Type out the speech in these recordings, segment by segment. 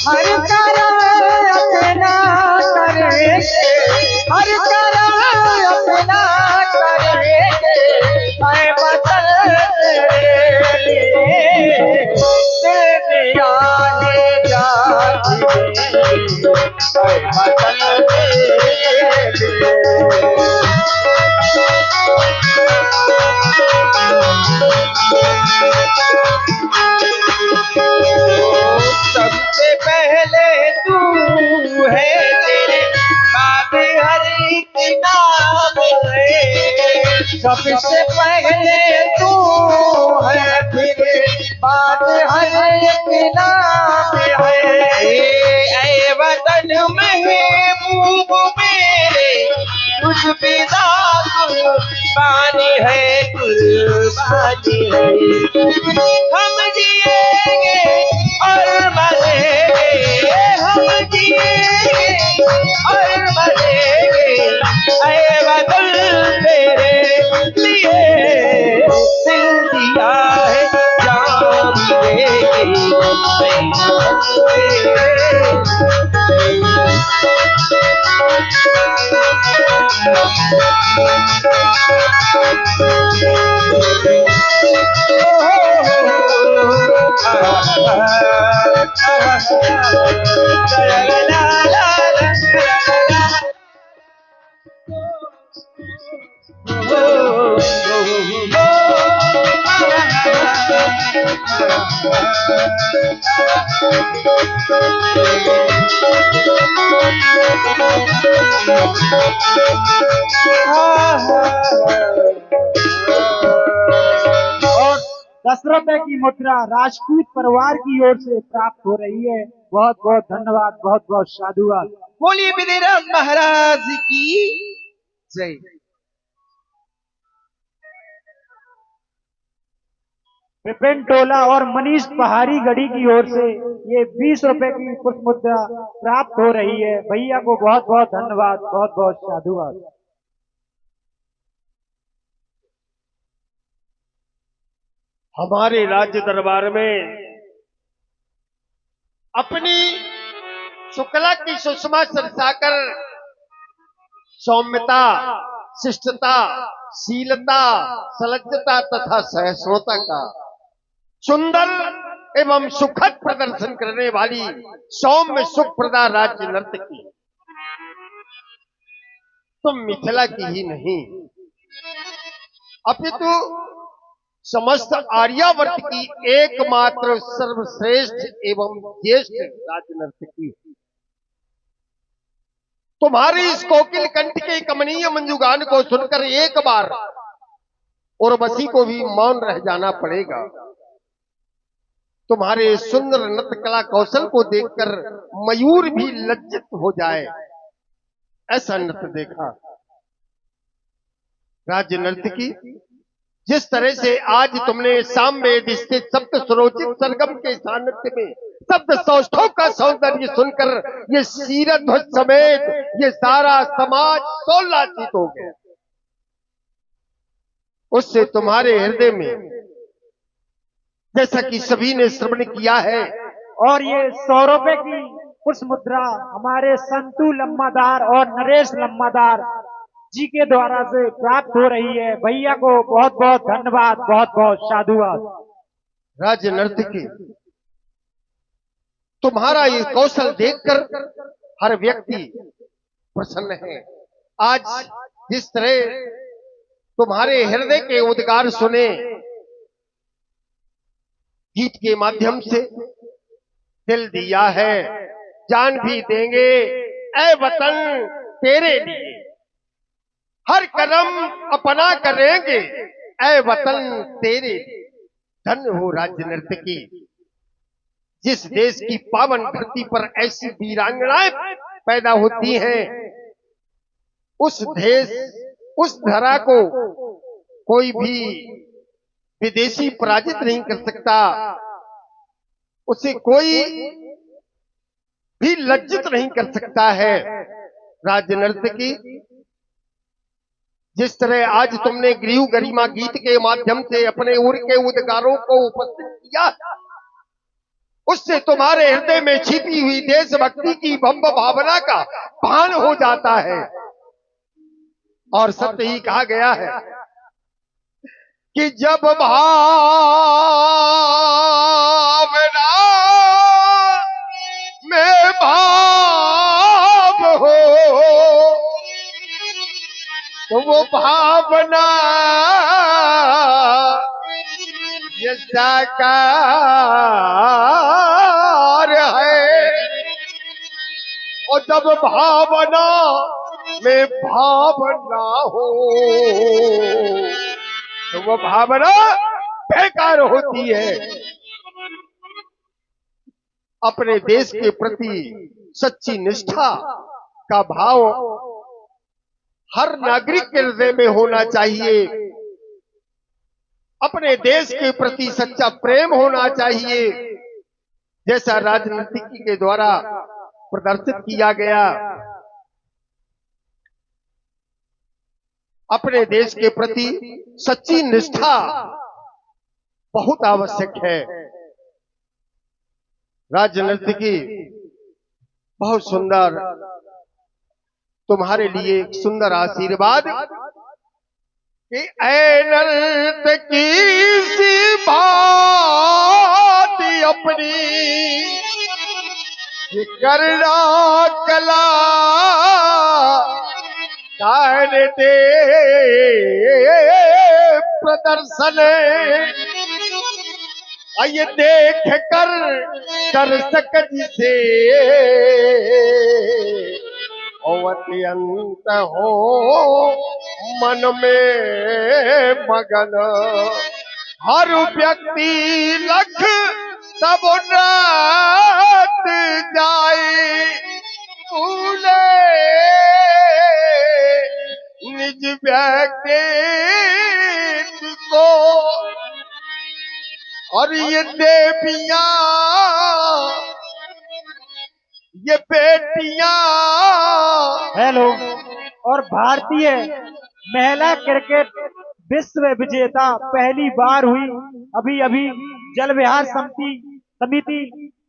हर करम अपना करेंगे, हर करम अपना करेंगे, मैं वतन तेरे लिए दिल दिया है जान दे, मैं वतन तेरे लिए। सबसे पहले तू है, तेरे बाद हर एक नाम है। सबसे पहले तू है, तेरे बाद हर एक नाम है। ऐ वतन महबूब मेरे, तुझ बिना कुर्बानी है, कुर्बानी है। हम जिएंगे और मरेंगे, हम जिएंगे और मरेंगे, ऐ वतन तेरे लिए दिल दिया है जान देंगे, और 10 रुपए की मुद्रा राजपूत परिवार की ओर से प्राप्त हो रही है। बहुत बहुत धन्यवाद, बहुत बहुत साधुवाद। बोलिए विदेराज महाराज की जय। विपिन टोला और मनीष पहाड़ी गढ़ी की ओर से ये 20 रुपए की पुष्प मुद्रा प्राप्त हो रही है। भैया को बहुत बहुत धन्यवाद, बहुत बहुत साधुवाद। हमारे राज्य दरबार में अपनी शुक्ला की सुषमा सरसाकर सौम्यता, शिष्टता, शीलता, सलज्जता तथा सहिष्णुता का सुंदर एवं सुखद प्रदर्शन करने वाली सौम्य सुखप्रदा राज्य नर्तकी तुम मिथिला की ही नहीं अपितु समस्त आर्यावर्त की एकमात्र सर्वश्रेष्ठ एवं ज्येष्ठ राज्य नर्तकी। तुम्हारी इस कोकिल कंठ के कमनीय मंजुगान को सुनकर एक बार उर्वशी को भी मौन रह जाना पड़ेगा। तुम्हारे सुंदर नृत्य कला कौशल को देखकर मयूर भी लज्जित हो जाए, ऐसा नृत्य देखा। राज्य नर्तकी, जिस तरह से आज तुमने सामवेद स्थित सप्त सुरोचित सरगम के सानिध्य में सप्त सौष्ठों का सौंदर्य सुनकर ये सीरत ध्वज समेत ये सारा समाज सोल्लासित हो गया, उससे तुम्हारे हृदय में जैसा कि सभी ने श्रवण किया है। और ये 100 रुपए की पुष्प मुद्रा हमारे संतू लम्बादार और नरेश लम्बादार जी के द्वारा से प्राप्त हो रही है। भैया को बहुत बहुत धन्यवाद, बहुत बहुत साधुवाद। राज्य नर्तकी, तुम्हारा ये कौशल देखकर हर व्यक्ति प्रसन्न है। आज जिस तरह तुम्हारे हृदय के उद्गार सुने गीत के माध्यम से, दिल दिया है जान भी देंगे ऐ वतन तेरे लिए, हर कदम अपना करेंगे ऐ वतन तेरे लिए। धन्य हो राज्य नर्तकी, जिस देश की पावन धरती पर ऐसी वीरांगनाएं पैदा होती हैं, उस देश उस धरा को कोई भी विदेशी पराजित नहीं कर सकता, उसे कोई भी लज्जित नहीं कर सकता है। राज्य नर्तकी, जिस तरह आज तुमने गृह गरिमा गीत के माध्यम से अपने उर के उद्गारों को उपस्थित किया, उससे तुम्हारे हृदय में छिपी हुई देशभक्ति की भव्य भावना का भान हो जाता है। और सत्य ही कहा गया है कि जब भावना में भाव हो तो वो भावना ये साकार है। और जब भावना में भावना हो तो वो भावना बेकार होती है। अपने देश के प्रति सच्ची निष्ठा का भाव हर नागरिक के हृदय में होना चाहिए। अपने देश के प्रति सच्चा प्रेम होना चाहिए, जैसा राजनीति के द्वारा प्रदर्शित किया गया। अपने देश के प्रति सच्ची निष्ठा बहुत आवश्यक है। राजनीति की बहुत सुंदर तुम्हारे लिए एक सुंदर आशीर्वाद कि ऐ नर्तकी सी बात अपनी ये करना कला दान दे प्रदर्शन ये देख कर दर्शक जिसे अत्यंत हो मन में मगन, हर व्यक्ति लख तब रात जाए भूले निज व्यक्तित्व को। और ये देवियां ये बेटियां हेलो। और भारतीय महिला क्रिकेट विश्व विजेता पहली बार हुई अभी अभी जल विहार समिति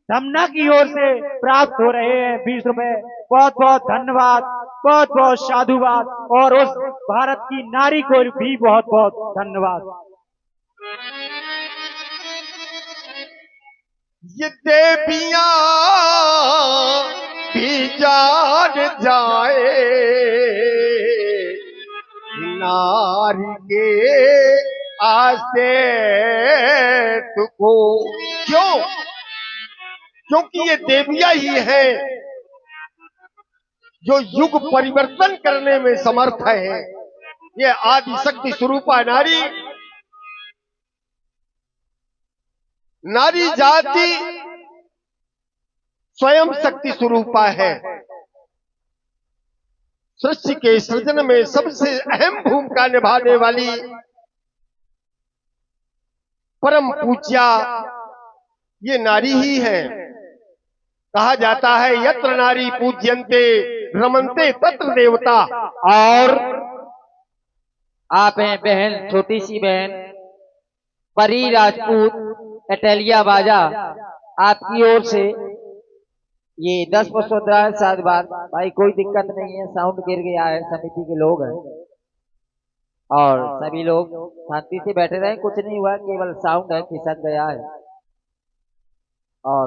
धमना की ओर से प्राप्त हो रहे हैं 20 रुपए। बहुत बहुत धन्यवाद, बहुत बहुत साधुवाद। और उस भारत की नारी को भी बहुत बहुत धन्यवाद। ये देवियां भी जान जाए नारी के आस्ते तुको। क्यों? क्योंकि ये देवियां ही है जो युग परिवर्तन करने में समर्थ है। ये आदि शक्ति स्वरूपा नारी, नारी जाति स्वयं शक्ति स्वरूपा है। सृष्टि के सृजन में सबसे अहम भूमिका निभाने वाली परम पूज्या ये नारी ही है। कहा जाता है यत्र नारी पूज्यन्ते रमन्ते तत्र देवता। और आप हैं बहन, छोटी सी बहन परी राजपूत एटेलिया बाजा, आपकी ओर से ये 10 पुष्पोद्रा है। साथ बात भाई कोई दिक्कत नहीं है, साउंड गिर गया है, समिति के लोग हैं और सभी लोग शांति से बैठे रहे, कुछ नहीं हुआ, केवल साउंड है खिसक गया है और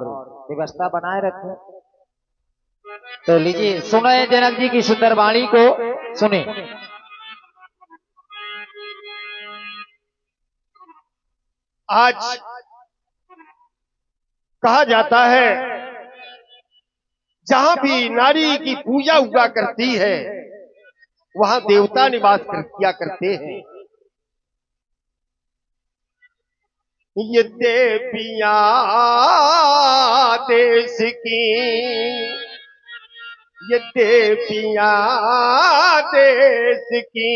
व्यवस्था बनाए रखें। तो लीजिए सुने जनक जी की सुंदर वाणी को सुने। आज कहा जाता है जहां भी नारी की पूजा हुआ करती है वहां देवता निवास किया करते हैं। ये देवियां देश की, ये देवियां देश की,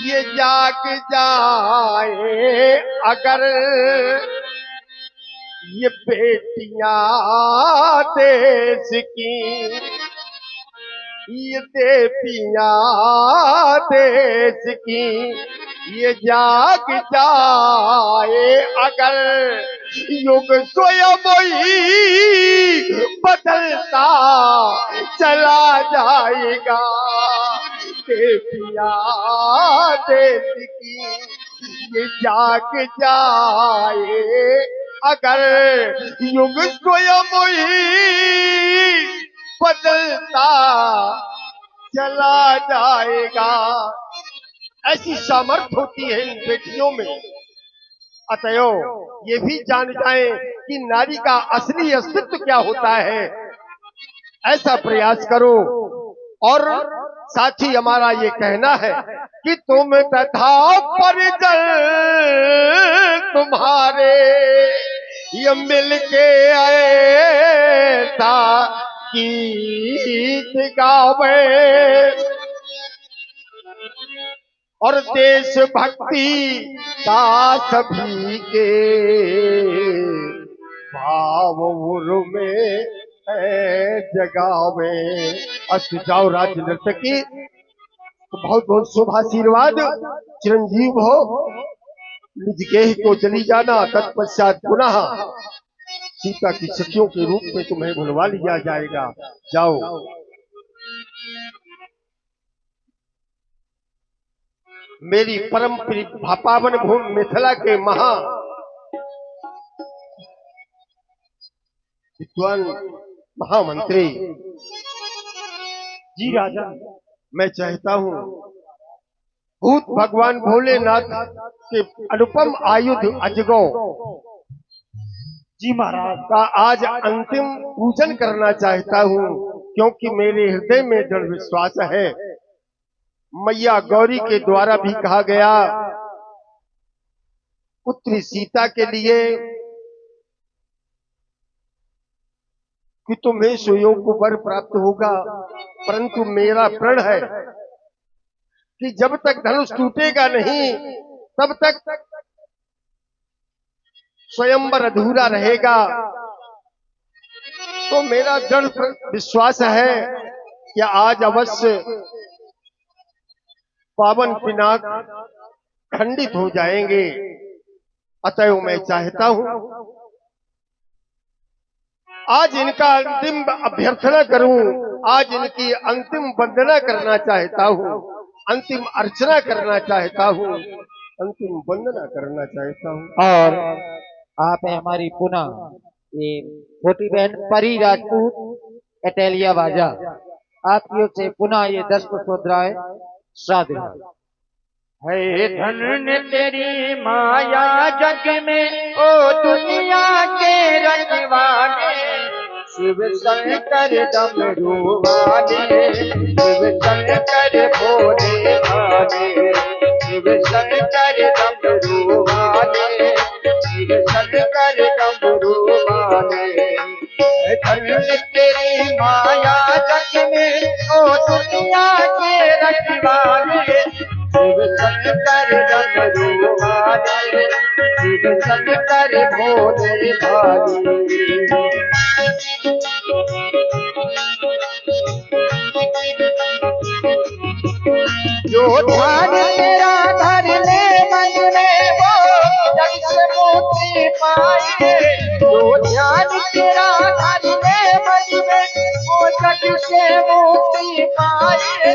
ये जाग जाए अगर ये बेटियां देश की, ये दे पिया देश की ये जाग जाए अगर युग स्वयं ही बदलता चला जाएगा। दे पिया देश की ये जाग जाए अगर युग स्वयं ही बदलता चला जाएगा। ऐसी सामर्थ होती है इन बेटियों में। अतएव ये भी जान जाएं कि नारी का असली अस्तित्व क्या होता है। ऐसा प्रयास करो। और साथ ही हमारा ये कहना है कि तुम तथा परिजन तुम्हारे ये मिलके ऐसा गीत गावे और देश भक्ति का सभी के भाव में जगावे। अस्त जाओ राज्य नर्तकी, तो बहुत बहुत शुभ आशीर्वाद, चिरंजीव हो। निज गेह को चली जाना, तत्पश्चात पुनः सीता की सखियों के रूप में तुम्हें बुलवा लिया जाएगा। जाओ। मेरी परम पावन भूमि मिथिला के महा विद्वान महामंत्री जी राजन, मैं चाहता हूं भूत भगवान भोलेनाथ के अनुपम आयुध अजगौ जी महाराज का आज अंतिम पूजन करना चाहता हूं, क्योंकि मेरे हृदय में दृढ़ विश्वास है। मैया गौरी के द्वारा भी कहा गया, पुत्री सीता के लिए कि तुम्हें सुयोग को वर प्राप्त होगा, परंतु मेरा प्रण है कि जब तक धनुष टूटेगा नहीं तब तक स्वयंवर अधूरा रहेगा। तो मेरा दृढ़ विश्वास है कि आज अवश्य पावन पिनाक खंडित हो जाएंगे। अतएव मैं चाहता हूं आज इनका अंतिम अभ्यर्थना करूं, आज इनकी अंतिम वंदना करना चाहता हूं, अंतिम अर्चना करना चाहता हूं, अंतिम वंदना करना चाहता हूं। और आप हैं हमारी पुनः ये छोटी बहन परी राजपूत एटेलिया बाजा, आपकी ओर से पुनः ये 10 पुष्पोद्राय श्राद्ध है। धन तेरी माया जग में ओ दुनिया के रखवाले, शिव शंकर डमरू वाले, शिव शंकर भोले भाले, शिव शंकर डमरू वाले, शिव शंकर डमरू वाले। धन तेरी माया जग में ओ दुनिया के रखवाले, शिव शंकर डमरू वाले, शिव शंकर भोले भाले। जो ध्यान तेरा धर ले मन में वो जग से मुक्ति पाए, जो ध्यान तेरा धर ले मन में वो जग से मुक्ति पाए।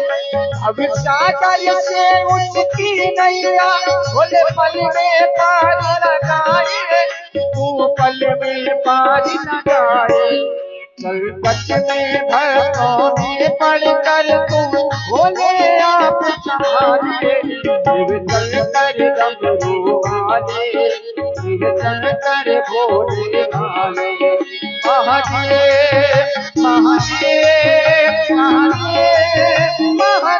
अब सागर से उसकी नैया बोले पल में पार लगाए, तू पल में पार लगाए। संकट में भक्तों ने पढ़कर तू बोले आप सहारे, शिव शंकर डमरू वाले, शिव शंकर भोले भाले। महादेव महादेव महादेव महादेव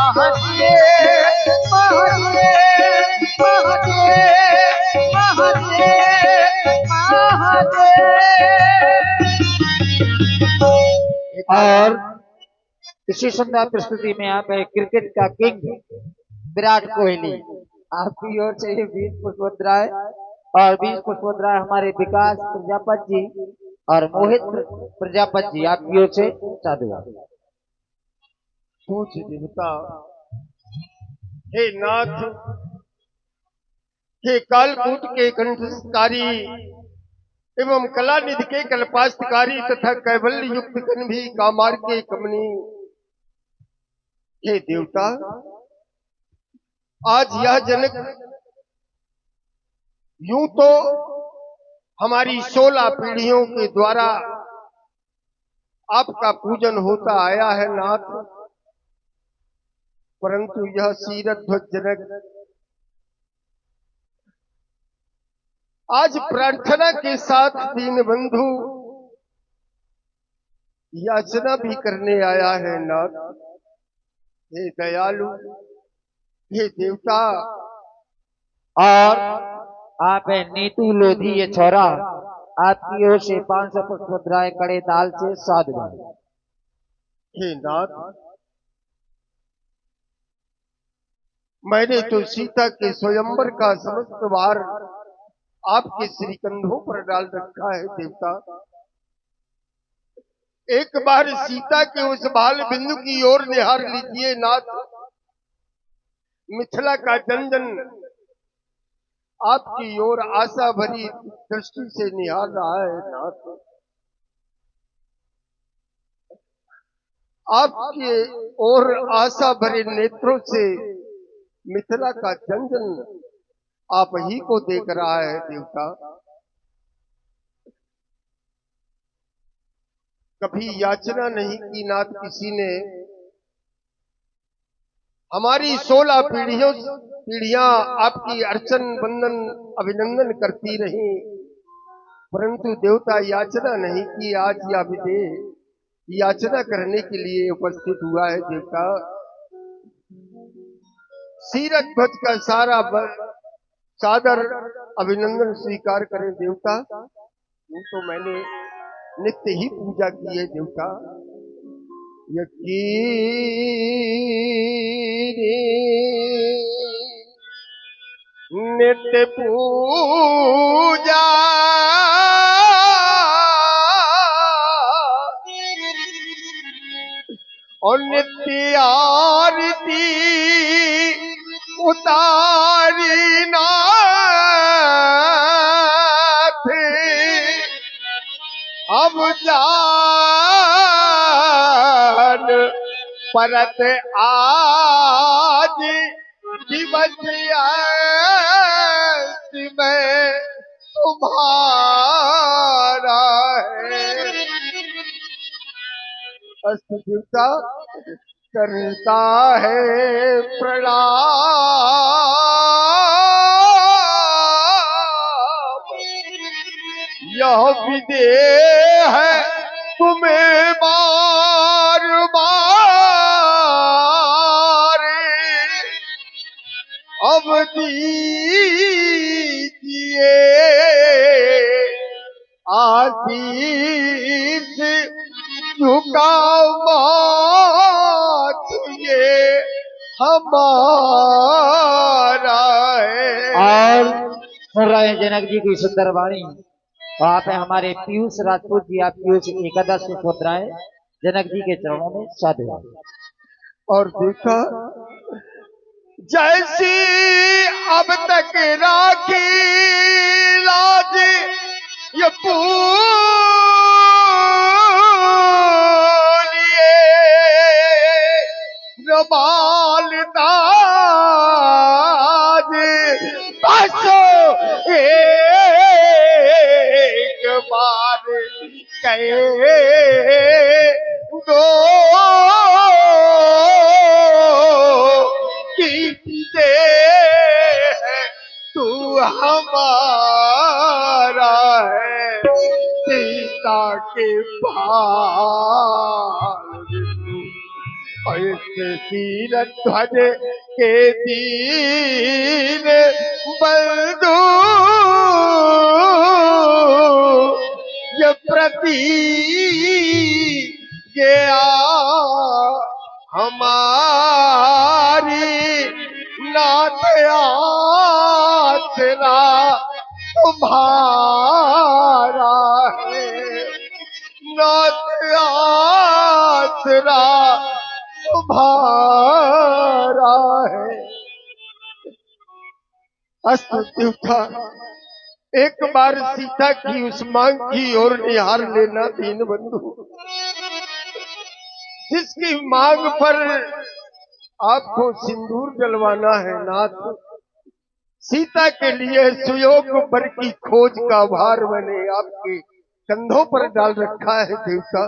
महादेव महादेव महादेव और इसी सुंदर प्रस्तुति में आप है क्रिकेट का किंग विराट कोहली, आपकी ओर से ये 20 पुष्पोद्राय और 20 पुष्पोद्राय हमारे विकास प्रजापति जी और मोहित प्रजापति जी आपकी ओर से साधुवाद। पूज्य देवता, हे नाथ, हे कालकूट के कंठस्कारी एवं कलानिधि के कल्पास्तकारी तथा कैवल्य युक्त कन्भी कामार के कमनी, हे देवता, आज यह जनक यूं तो हमारी 16 पीढ़ियों के द्वारा आपका पूजन होता आया है नाथ, परंतु यह सीरत ध्वज जनक आज प्रार्थना के साथ दीन बंधु याचना भी करने आया है नाथ। हे दयालु, हे देवता, और आप है नीतू लोधी ये छोरा, आपकी ओर से 500 पुष्प मुद्राएं कड़े ताल से साधुवाद। हे नाथ, मैंने तो सीता के स्वयंवर का समस्त भार आपके श्री कंधों पर डाल रखा है देवता। एक बार सीता के उस बाल बिंदु की ओर निहार लीजिए नाथ। मिथिला का जनजन आपकी ओर आशा भरी दृष्टि से निहार रहा है नाथ। आपके ओर आशा भरे नेत्रों से मिथिला का जनजन आप ही को देख रहा है देवता। कभी याचना नहीं की नाथ किसी ने, हमारी 16 पीढ़ियां आपकी अर्चन बंदन अभिनंदन करती रही, परंतु देवता याचना नहीं की। आज यह विदेह याचना करने के लिए उपस्थित हुआ है देवता। सीरत ध्वज का सारा सादर अभिनंदन स्वीकार करें देवता। यूं तो मैंने नित्य ही पूजा की है देवता। नित्य पूजा और नित्य आरती उतारी नाथ, अब जान परत आज दिवस में तुम्हारा है। अस्त देवता करता है प्रणाम, यह विदेह है तुम्हें बार बार, अब दीजिए आशीष झुका माथ, ये हमारा है। और सुन रहे हैं जनक जी की सुंदर वाणी। वहां पे हमारे पीयूष राजपूत जी आपकी ओर से 11 पुष्प मुद्राएं जनक जी के चरणों में साधुवाद। और देखा जैसी अब तक राखी लाज ये पूलिए रबाल ताज, बस एक बार कहे दो कीते है तू हमारा है। सीता के भाल ऐसे सीरत ध्वज के दीन बंधु, ये प्रति गया हमारी नाथ आसरा तुम्हारा है। नाथ आसरा तुम्हारा है। अस्तु था एक बार सीता की उस मांग की ओर निहार लेना दीन बंधु, जिसकी मांग पर आपको सिंदूर जलवाना है नाथ। सीता के लिए सुयोग वर की खोज का भार मैंने आपके कंधों पर डाल रखा है देवता।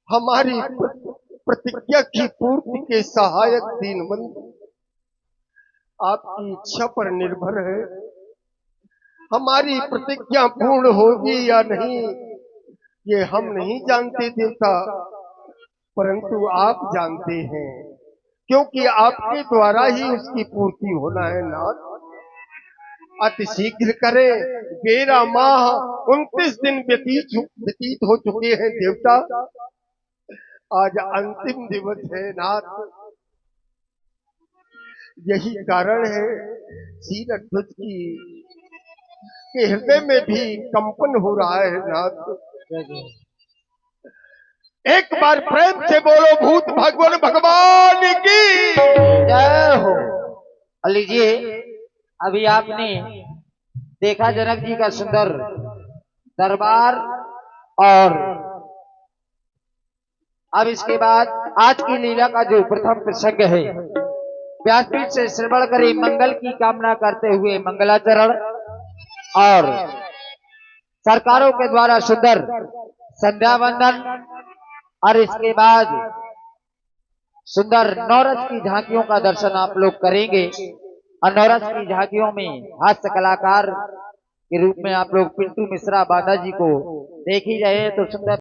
हमारी प्रतिज्ञा की पूर्ति के सहायक दीनबंधु आपकी इच्छा पर निर्भर है। हमारी प्रतिज्ञा पूर्ण होगी या नहीं ये हम नहीं जानते देवता, परंतु आप जानते हैं, क्योंकि आपके द्वारा ही उसकी पूर्ति होना है नाथ। अति शीघ्र करें। 12 माह 29 दिन व्यतीत हो चुके हैं देवता। आज अंतिम दिवस है नाथ। यही कारण है सीरध्वज की के हृदय में भी कंपन हो रहा है नाथ। एक बार प्रेम से बोलो भूत भगवान भगवान की जय हो। और लीजिए, अभी आपने देखा जनक जी का सुंदर दरबार, और अब इसके बाद आज की लीला का जो प्रथम प्रसंग है, व्यासपीठ से श्रवण करे मंगल की कामना करते हुए मंगलाचरण और सरकारों के द्वारा सुंदर संध्या वंदन, और इसके बाद सुंदर नवरस की झांकियों का दर्शन आप लोग करेंगे। और नवरस की झांकियों में हास्य कलाकार के रूप में आप लोग पिंटू मिश्रा बादा जी को देख ही रहे हैं। तो सुंदर